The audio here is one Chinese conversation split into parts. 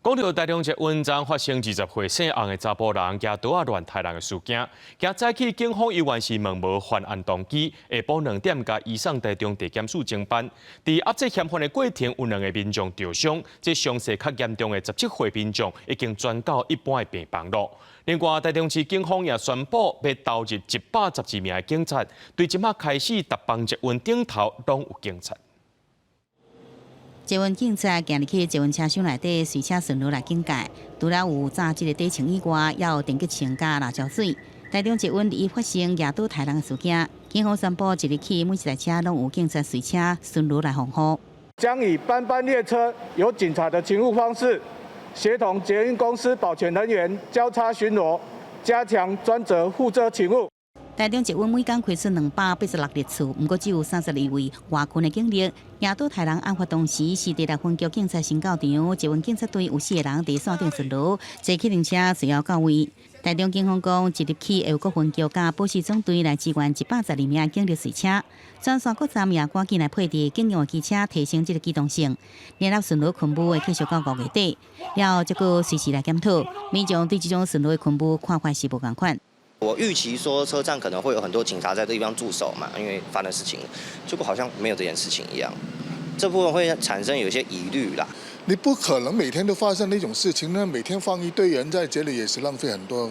讲到台中一温章发生20岁姓洪的查甫人举刀乱杀人的事件，今早起警方依然是问无犯案动机，下晡2点甲移送台中地检署侦办。在押解嫌犯的过程，有2个民众受伤，这伤势较严重的17岁民众已经转到一般的病房了。另外，台中市警方也宣布要投入112名的警察，对即马开始逐帮捷运顶头拢有警察。 捷运警察今日去捷运车厢内底随车巡逻来警戒，除了有早即个底穿以外，也有电击枪加辣椒水。台中捷运已发生夜倒杀人的事件，警方宣布即日起每一台车拢有警察随车巡逻来防护。将以班班列车有警察的勤务方式，协同捷运公司保全人员交叉巡逻，加强专责负责勤务。 台中捷运每天开出286列次，不过只有32位外勤的警力。夜倒杀人案发当时是第6分局警察新到场，捷运警察队有4个人在线顶巡逻，坐客停车随后到位。台中警方讲，即日起会有各分局加保释总队来支援112名警力随车，全线各站也赶紧来配置警用的机车，提升这个机动性。联络巡逻勤务会继续到5月底，了后再个随时来检讨。民众对这种巡逻的勤务看法是无同款。 我预期说车站可能会有很多警察在这地方驻守嘛，因为发生事情，结果好像没有这件事情一样，这部分会产生有一些疑虑啦。你不可能每天都发生那种事情呢，每天放一堆人在这里也是浪费很多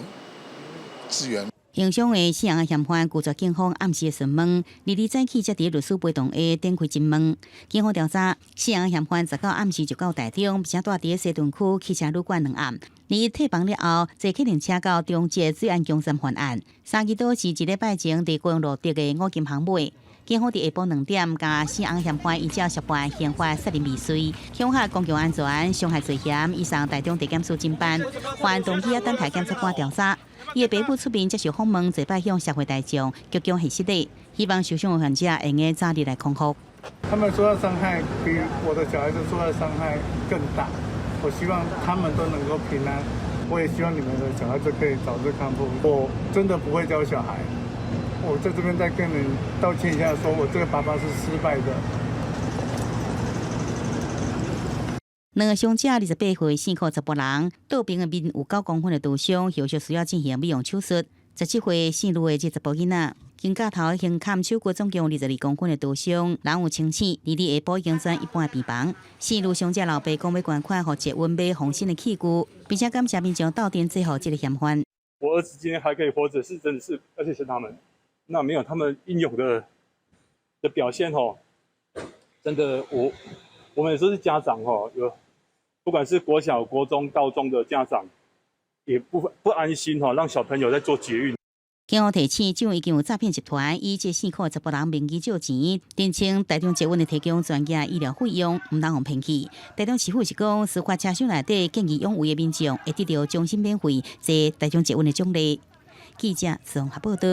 资源。 影响的死人的嫌犯拒绝警方暗时的询问，2早起才伫律师陪同下展开侦问。警方调查，死人的嫌犯19暗时就到台中，并且住伫西屯区汽车旅馆2暗。伊退房了后，坐客停车到中捷水岸江山犯案。3支刀是1礼拜前伫高雄路德的5金行买。警方伫下晡2点，甲死人嫌犯依照涉犯刑法杀人未遂、恐吓公共安全、伤害罪嫌，移送台中地检署侦办。犯案动机也等待检察官调查。 伊的爸母出面接受访问，祭拜向社会大众鞠躬谢谢礼，希望受伤的患者会用早日来康复。他们受到伤害比我的小孩子受到伤害更大，我希望他们都能够平安。我也希望你们的小孩子可以早日康复。我真的不会教小孩，我在这边再跟你道歉一下，说我这个爸爸是失败的。 2个伤者28岁姓柯查甫人，倒边的面有9公分的刀伤，后续需要进行美容手术。17岁姓卢的这查甫囡仔，肩胛头胸砍手骨总共22公分的刀伤，人有清醒，日下晡已经转一般的病房。姓卢伤者老爸讲要捐款给捷运买红心的器具，并且感谢民众斗阵制服这个嫌犯。我儿子今天还可以活着，是真的是，而且是他们，那没有他们英勇的表现哦，真的我们也是家长哦，有。 不管是国小、国中、高中的家长，也不安心哈，让小朋友在做捷运。警方提醒，警已经有诈骗集团以这4个查甫人名义借钱，申请台中捷运的提供专业医疗费用，唔当互骗去。台中市府是讲，司法车厢内底见义勇为的民众会得到终身免费坐台中捷运的奖励。记者综合报道。